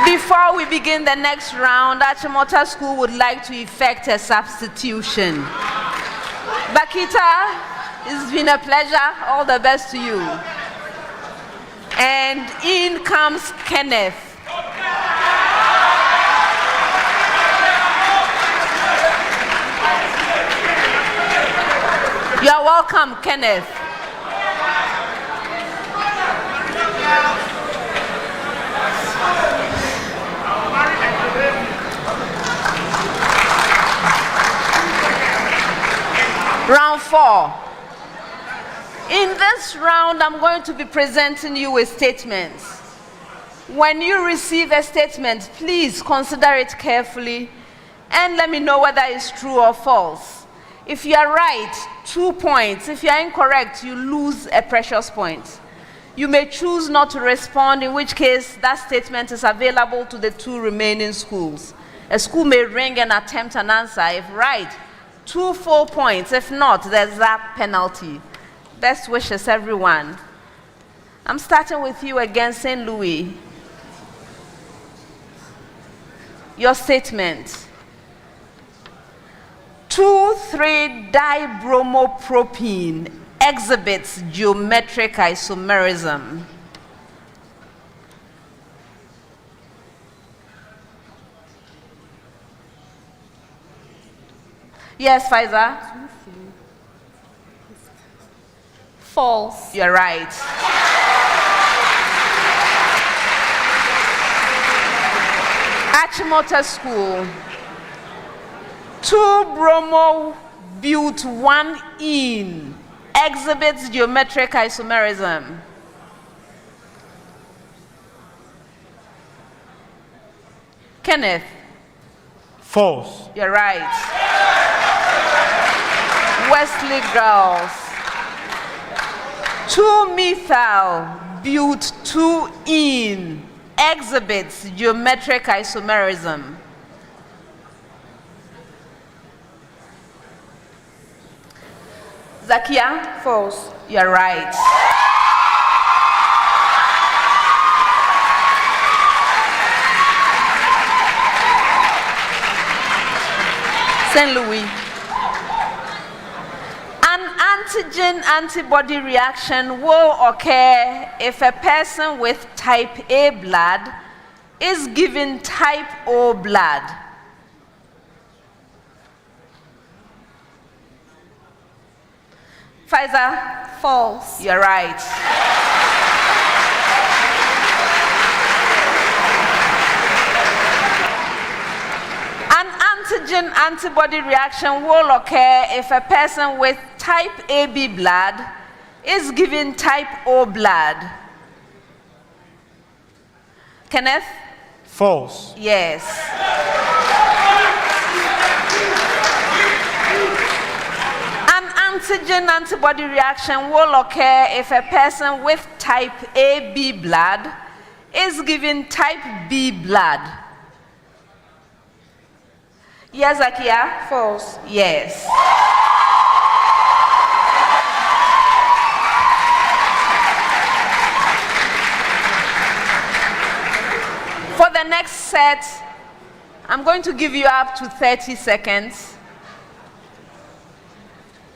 Before we begin the next round, Achimota School would like to effect a substitution. Bakita, it's been a pleasure. All the best to you. And in comes Kenneth. You are welcome, Kenneth. Round 4. In this round, I'm going to be presenting you with statements. When you receive a statement, please consider it carefully and let me know whether it's true or false. If you are right, 2 points. If you are incorrect, you lose a precious point. You may choose not to respond, in which case that statement is available to the 2 remaining schools. A school may ring and attempt an answer. If right, 2 full points. If not, there's that penalty. Best wishes, everyone. I'm starting with you again, St. Louis. Your statement. 2,3-dibromopropene exhibits geometric isomerism. Yes, Faiza? False. You're right. Achimota School. 2-bromo-bute-1-ene exhibits geometric isomerism. Kenneth. False. You're right. Wesley girls. 2-methyl-bute-2-ene exhibits geometric isomerism. Zakia? False. You're right. St. Louis. An antigen-antibody reaction will occur if a person with type A blood is given type O blood. Pfizer? False. You're right. An antigen-antibody reaction will occur if a person with type AB blood is given type O blood. Kenneth? False. Yes. An antigen-antibody reaction will occur if a person with type AB blood is given type B blood. Yes, Akia? False. Yes. For the next set, I'm going to give you up to 30 seconds.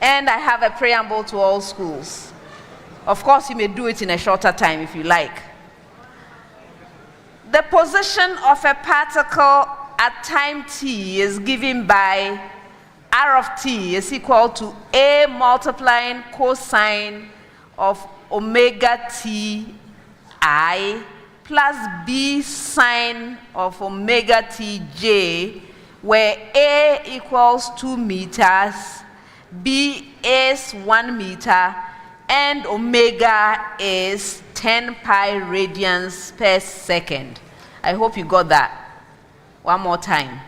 And I have a preamble to all schools. Of course, you may do it in a shorter time if you like. The position of a particle at time t is given by r of t is equal to a multiplying cosine of omega t I plus b sine of omega t j, where a equals 2 meters, b is 1 meter, and omega is 10 pi radians per second. I hope you got that. One more time.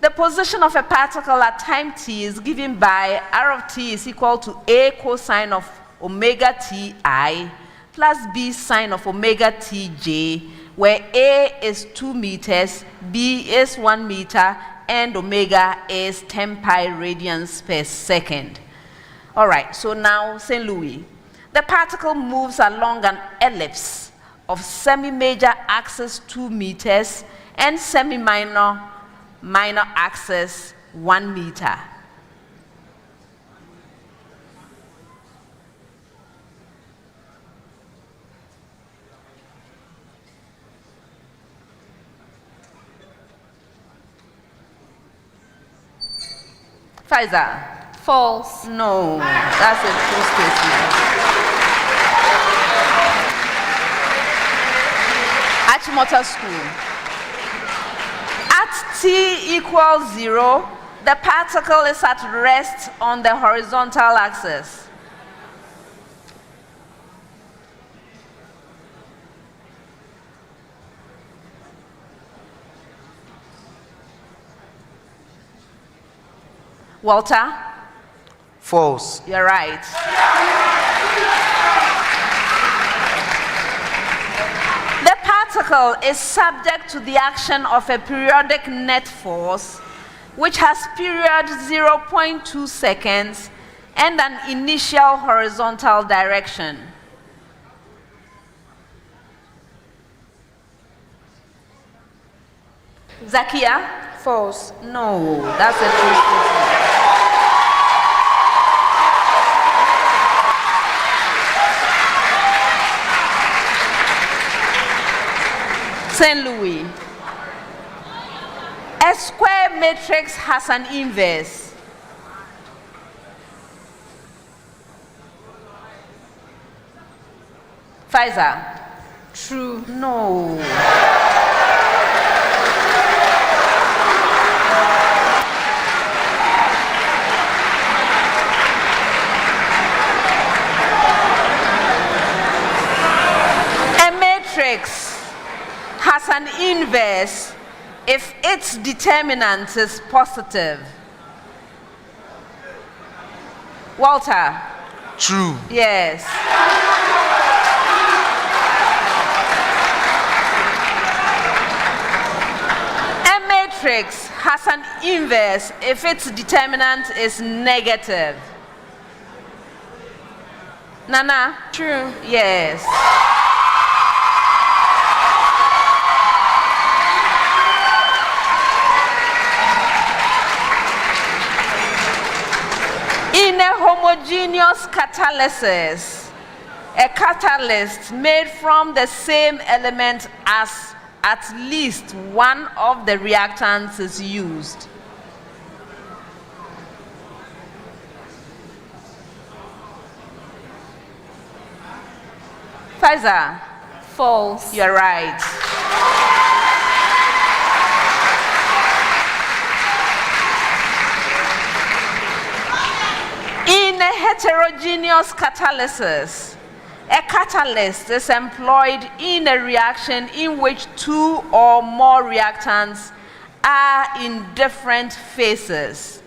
The position of a particle at time t is given by r of t is equal to a cosine of omega t I plus b sine of omega t j, where a is 2 meters, b is 1 meter, and omega is 10 pi radians per second. All right, so now St. Louis. The particle moves along an ellipse of semi-major axis 2 meters and semi-minor axis 1 meter. Pfizer. False. No, that's a true statement. Achimota School. At t equals 0, the particle is at rest on the horizontal axis. Walter? False. You're right. The particle is subject to the action of a periodic net force, which has period 0.2 seconds and an initial horizontal direction. Zakia? False. No, that's a true statement. St. Louis. A square matrix has an inverse. Pfizer. True. No. A matrix has an inverse if its determinant is positive. Walter? True. Yes. A matrix has an inverse if its determinant is negative. Nana? True. Yes. In a homogeneous catalysis, a catalyst made from the same element as at least one of the reactants is used. Pfizer. False. You're right. In a heterogeneous catalysis, a catalyst is employed in a reaction in which two or more reactants are in different phases.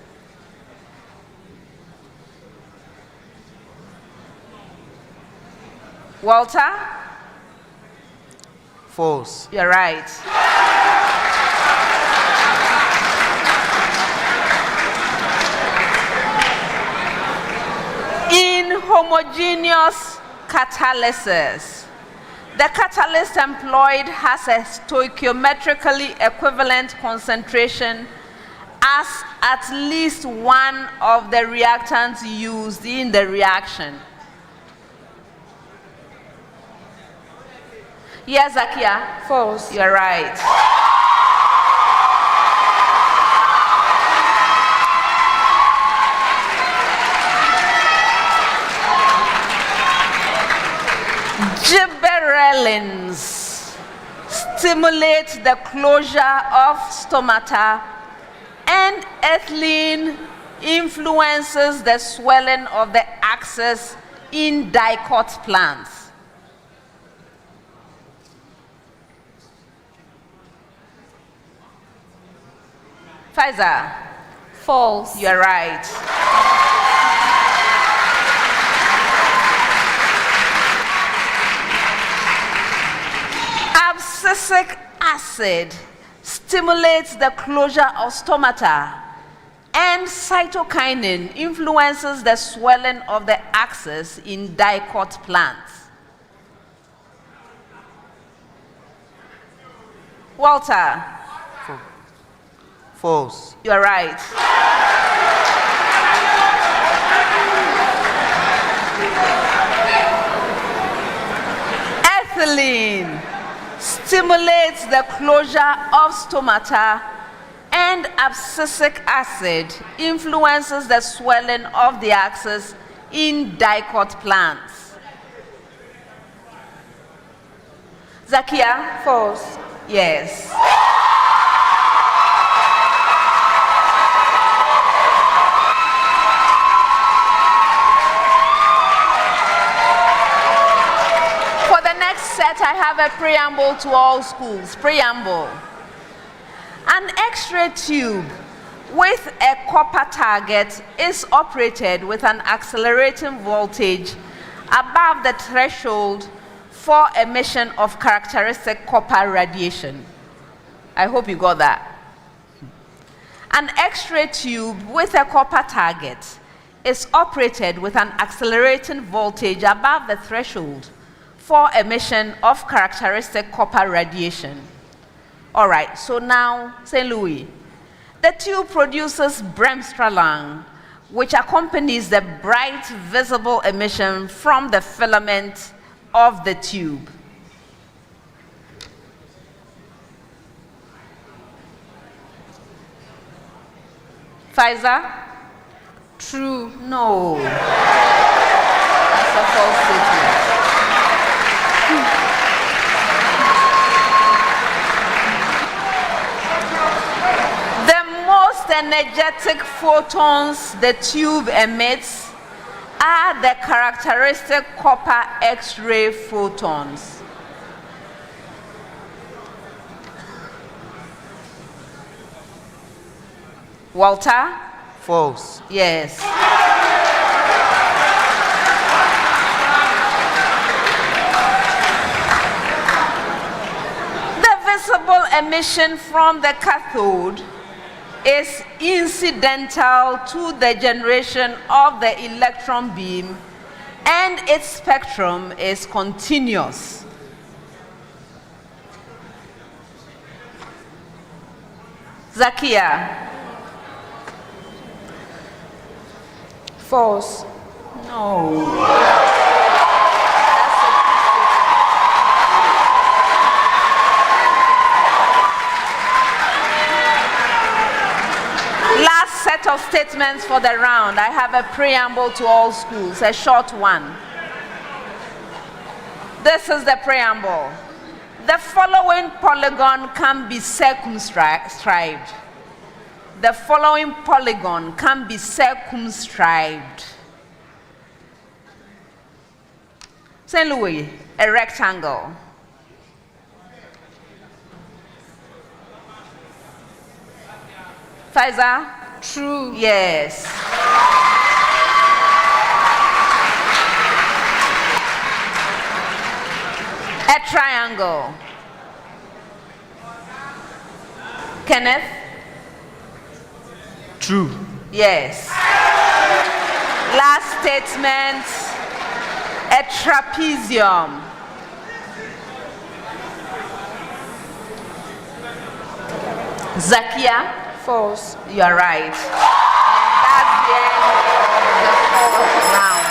Walter? False. You're right. In homogeneous catalysis, the catalyst employed has a stoichiometrically equivalent concentration as at least one of the reactants used in the reaction. Yes, Zakia? False. You're right. Gibberellins stimulate the closure of stomata, and ethylene influences the swelling of the axis in dicot plants. Pfizer. False. You're right. Abscisic acid stimulates the closure of stomata, and cytokinin influences the swelling of the axis in dicot plants. Walter, False. you are right. Ethylene stimulates the closure of stomata, and abscisic acid influences the swelling of the axis in dicot plants. Zakia? False. Yes. For the next set, I have a preamble to all schools. Preamble. An X-ray tube with a copper target is operated with an accelerating voltage above the threshold for emission of characteristic copper radiation. I hope you got that. An X-ray tube with a copper target is operated with an accelerating voltage above the threshold for emission of characteristic copper radiation. All right, so now, St. Louis. The tube produces bremsstrahlung, which accompanies the bright visible emission from the filament of the tube. Pfizer? True. No. That's a false statement. The most energetic photons the tube emits are the characteristic copper X-ray photons. Walter? False. Yes. The visible emission from the cathode is incidental to the generation of the electron beam, and its spectrum is continuous. Zakia? False. No. Last set of statements for the round. I have a preamble to all schools, a short one. This is the preamble. The following polygon can be circumscribed. The following polygon can be circumscribed. St. Louis, a rectangle. Pfizer? True. Yes. A triangle. Kenneth? True. Yes. Last statement. A trapezium. Zakia? False. You are right. And that's the end of the fourth round.